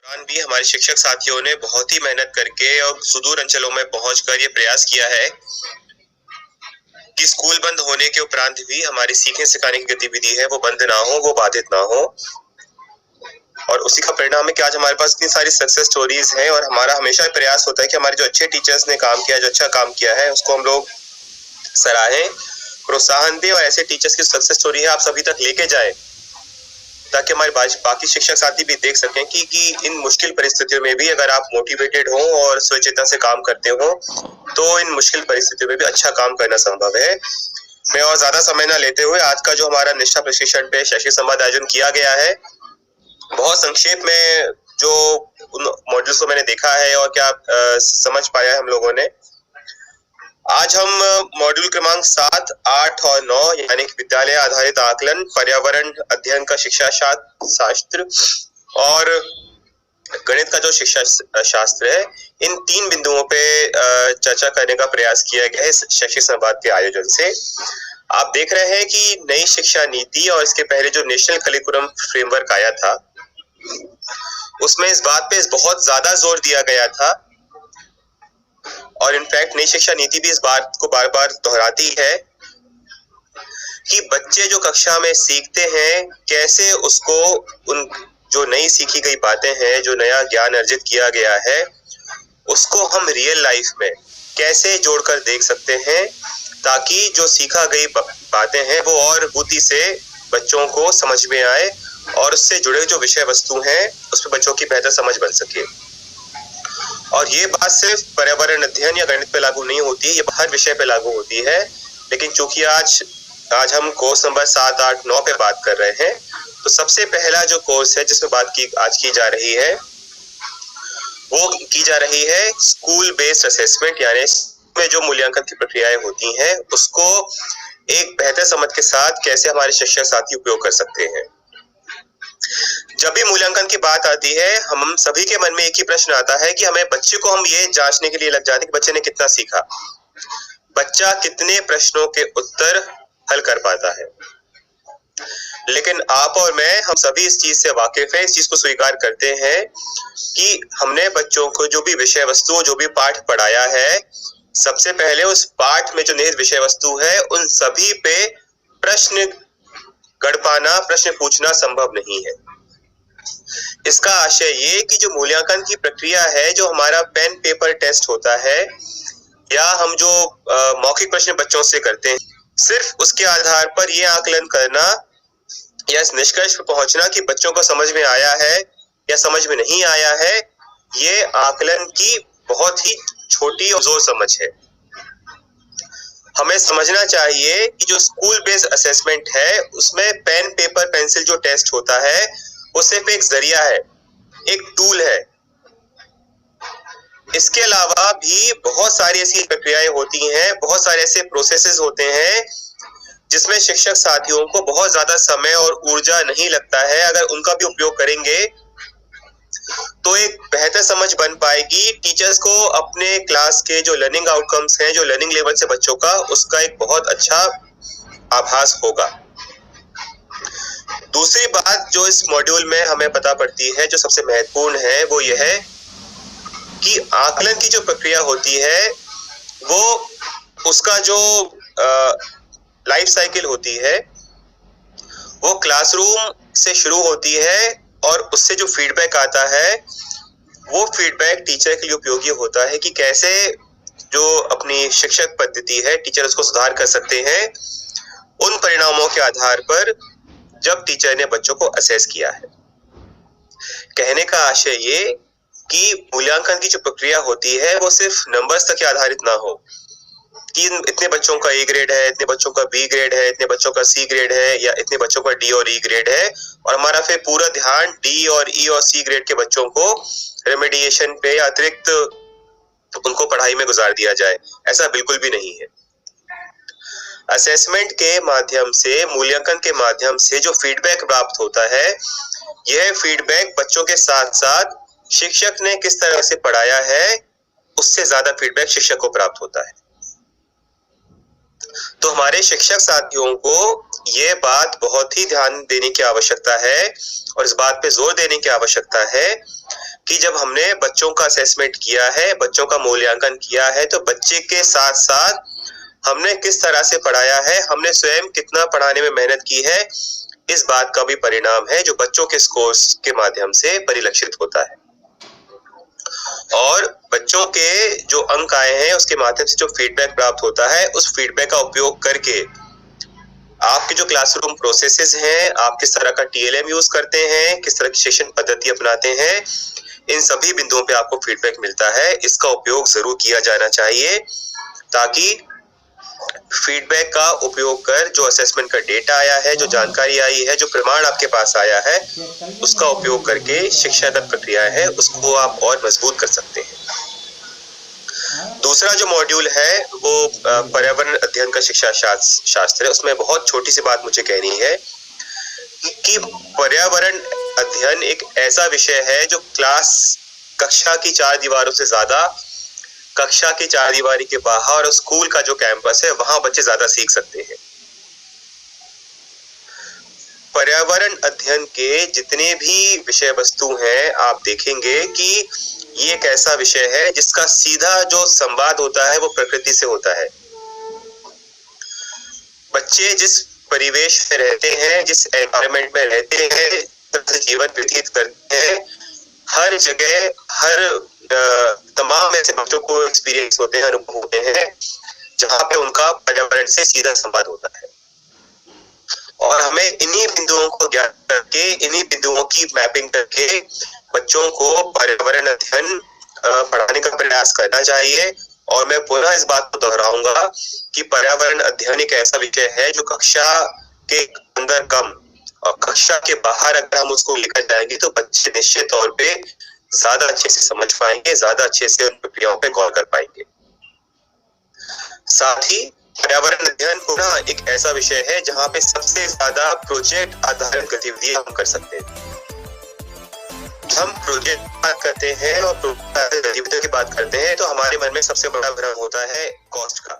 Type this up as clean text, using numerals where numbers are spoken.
दौरान भी हमारे शिक्षक साथियों ने बहुत ही मेहनत करके और सुदूर अंचलों में पहुंचकर ये प्रयास किया है कि स्कूल बंद होने के उपरांत भी हमारी सीखने सिखाने की गतिविधि है वो बंद ना हो, वो बाधित ना हो। और उसी का परिणाम है कि आज हमारे पास इतनी सारी सक्सेस स्टोरीज हैं और हमारा हमेशा प्रयास होता है कि हमारे जो अच्छे टीचर्स ने काम किया, जो अच्छा काम किया है, उसको हम लोग सराहें, प्रोत्साहन दें और ऐसे टीचर्स की सक्सेस स्टोरी है आप सभी तक लेके जाएं, ताकि हमारे बाकी शिक्षक साथी भी देख सकें कि इन मुश्किल परिस्थितियों में भी अगर आप मोटिवेटेड हो और स्वचेतना से काम करते हो तो इन मुश्किल परिस्थितियों में भी अच्छा काम करना संभव है। मैं और ज्यादा समय न लेते हुए आज का जो हमारा निष्ठा प्रशिक्षण पे शैक्षिक संवाद आयोजन किया गया है, बहुत संक्षेप में जो उन मॉड्यूल्स को मैंने देखा है और क्या समझ पाया है हम लोगों ने। आज हम मॉड्यूल क्रमांक 7, 8 और 9 यानी कि विद्यालय आधारित आकलन, पर्यावरण अध्ययन का शिक्षा शास्त्र और गणित का जो शिक्षा शास्त्र है, इन 3 बिंदुओं पे चर्चा करने का प्रयास किया गया है इस शैक्षिक संवाद के आयोजन से। आप देख रहे हैं कि नई शिक्षा नीति और इसके पहले जो नेशनल करिकुलम फ्रेमवर्क आया था, उसमें इस बात पे बहुत ज्यादा जोर दिया गया था और इनफैक्ट नई शिक्षा नीति भी इस बात को बार बार दोहराती है कि बच्चे जो कक्षा में सीखते हैं, कैसे उसको उन जो नई सीखी गई बातें हैं, जो नया ज्ञान अर्जित किया गया है, उसको हम रियल लाइफ में कैसे जोड़कर देख सकते हैं, ताकि जो सीखा गई बातें हैं वो और बुद्धि से बच्चों को समझ में आए और उससे जुड़े जो विषय वस्तु हैं उस पर बच्चों की बेहतर समझ बन सके। और ये बात सिर्फ पर्यावरण अध्ययन या गणित पे लागू नहीं होती, ये हर विषय पे लागू होती है। लेकिन चूंकि आज हम कोर्स नंबर 7, 8, 9 पे बात कर रहे हैं, तो सबसे पहला जो कोर्स है जिसमें बात की जा रही है, वो की जा रही है स्कूल बेस्ड असेसमेंट, यानी में जो मूल्यांकन की प्रक्रियाएं होती हैं उसको एक बेहतर समझ के साथ कैसे हमारे शिक्षक साथी उपयोग कर सकते हैं। जब भी मूल्यांकन की बात आती है, हम सभी के मन में एक ही प्रश्न आता है कि हमें बच्चे को हम ये जांचने के लिए लग जाते हैं कि बच्चे ने कितना सीखा, बच्चा कितने प्रश्नों के उत्तर हल कर पाता है। लेकिन आप और मैं, हम सभी इस चीज से वाकिफ है, इस चीज को स्वीकार करते हैं कि हमने बच्चों को जो भी विषय वस्तु, जो भी पाठ पढ़ाया है, सबसे पहले उस पाठ में जो निहित विषय वस्तु है उन सभी पे प्रश्न गढ़ पाना, प्रश्न पूछना संभव नहीं है। इसका आशय ये कि जो मूल्यांकन की प्रक्रिया है, जो हमारा पेन पेपर टेस्ट होता है या हम जो मौखिक प्रश्न बच्चों से करते हैं, सिर्फ उसके आधार पर यह आकलन करना या इस निष्कर्ष पर पहुंचना कि बच्चों को समझ में आया है या समझ में नहीं आया है, ये आकलन की बहुत ही छोटी और जोर समझ है। हमें समझना चाहिए कि जो स्कूल बेस्ड असेसमेंट है, उसमें पेन पेपर पेंसिल जो टेस्ट होता है वो सिर्फ एक जरिया है, एक टूल है। इसके अलावा भी बहुत सारी ऐसी प्रक्रियाएं होती हैं, बहुत सारे ऐसे प्रोसेसेस होते हैं जिसमें शिक्षक साथियों को बहुत ज्यादा समय और ऊर्जा नहीं लगता है। अगर उनका भी उपयोग करेंगे तो एक बेहतर समझ बन पाएगी। टीचर्स को अपने क्लास के जो लर्निंग आउटकम्स हैं, जो लर्निंग लेवल से बच्चों का, उसका एक बहुत अच्छा आभास होगा। दूसरी बात जो इस मॉड्यूल में हमें पता पड़ती है, जो सबसे महत्वपूर्ण है, वो यह है कि आकलन की जो प्रक्रिया होती है वो उसका जो लाइफ साइकिल होती है वो क्लासरूम से शुरू होती है और उससे जो फीडबैक आता है वो फीडबैक टीचर के लिए उपयोगी होता है कि कैसे जो अपनी शिक्षक पद्धति है, टीचर उसको सुधार कर सकते हैं उन परिणामों के आधार पर जब टीचर ने बच्चों को असेस किया है। कहने का आशय ये कि मूल्यांकन की जो प्रक्रिया होती है वो सिर्फ नंबर्स तक आधारित ना हो कि इतने बच्चों का ए ग्रेड है, इतने बच्चों का बी ग्रेड है, इतने बच्चों का सी ग्रेड है या इतने बच्चों का डी और ई ग्रेड है, और हमारा फिर पूरा ध्यान डी और ई और सी ग्रेड के बच्चों को रेमेडिएशन पे या अतिरिक्त उनको पढ़ाई में गुजार दिया जाए। ऐसा बिल्कुल भी नहीं है। असेसमेंट के माध्यम से, मूल्यांकन के माध्यम से जो फीडबैक प्राप्त होता है, यह फीडबैक बच्चों के साथ साथ शिक्षक ने किस तरह से पढ़ाया है उससे ज्यादा फीडबैक शिक्षक को प्राप्त होता है। तो हमारे शिक्षक साथियों को ये बात बहुत ही ध्यान देने की आवश्यकता है और इस बात पे जोर देने की आवश्यकता है कि जब हमने बच्चों का असेसमेंट किया है, बच्चों का मूल्यांकन किया है, तो बच्चे के साथ साथ हमने किस तरह से पढ़ाया है, हमने स्वयं कितना पढ़ाने में मेहनत की है, इस बात का भी परिणाम है जो बच्चों के स्कोर्स के माध्यम से परिलक्षित होता है। और बच्चों के जो अंक आए हैं उसके माध्यम से जो फीडबैक प्राप्त होता है, उस फीडबैक का उपयोग करके आपके जो क्लासरूम प्रोसेसेस हैं, आप किस तरह का टीएलएम यूज करते हैं, किस तरह की शिक्षण पद्धति अपनाते हैं, इन सभी बिंदुओं पे आपको फीडबैक मिलता है। इसका उपयोग जरूर किया जाना चाहिए ताकि फीडबैक का उपयोग कर जो असेसमेंट का डेटा आया है, जो जानकारी आई है, जो प्रमाण आपके पास आया है, उसका उपयोग करके शिक्षागत प्रक्रिया है उसको आप और मजबूत कर सकते हैं। दूसरा जो मॉड्यूल है वो पर्यावरण अध्ययन का शिक्षा शास्त्र है। उसमें बहुत छोटी सी बात मुझे कहनी है कि पर्यावरण अध्ययन एक ऐसा विषय है जो कक्षा की 4 दीवारों से ज्यादा, कक्षा की 4 दीवारी के बाहर और स्कूल का जो कैंपस है वहां बच्चे ज्यादा सीख सकते हैं। पर्यावरण अध्ययन के जितने भी विषय वस्तु हैं, आप देखेंगे कि ये एक ऐसा विषय है जिसका सीधा जो संवाद होता है वो प्रकृति से होता है। बच्चे जिस परिवेश में रहते हैं, जिस एनवायरनमेंट में रहते हैं, जीवन व्यतीत करते हैं, हर जगह तमाम ऐसे बच्चों को एक्सपीरियंस होते हैं, अनुभव होते हैं जहाँ पे उनका पर्यावरण से सीधा संवाद होता है। और हमें इन्हीं बिंदुओं को ज्ञात करके, इन्हीं बिंदुओं की मैपिंग करके बच्चों को पर्यावरण अध्ययन पढ़ाने का प्रयास करना चाहिए। और मैं पुनः इस बात को दोहराऊंगा कि पर्यावरण अध्ययन एक ऐसा विषय है जो कक्षा के अंदर कम और कक्षा के बाहर अगर हम उसको लेकर जाएंगे तो बच्चे निश्चित तौर पे ज्यादा अच्छे से समझ पाएंगे, ज्यादा अच्छे से उन प्रक्रियाओं पे गौर कर पाएंगे। साथ ही पर्यावरण अध्ययन पुनः एक ऐसा विषय है जहाँ पे सबसे ज्यादा प्रोजेक्ट आधारित गतिविधियां हम कर सकते हैं। हम प्रोजेक्ट की बात करते हैं और गतिविधियों की बात करते हैं तो हमारे मन में सबसे बड़ा भ्रम होता है कॉस्ट का।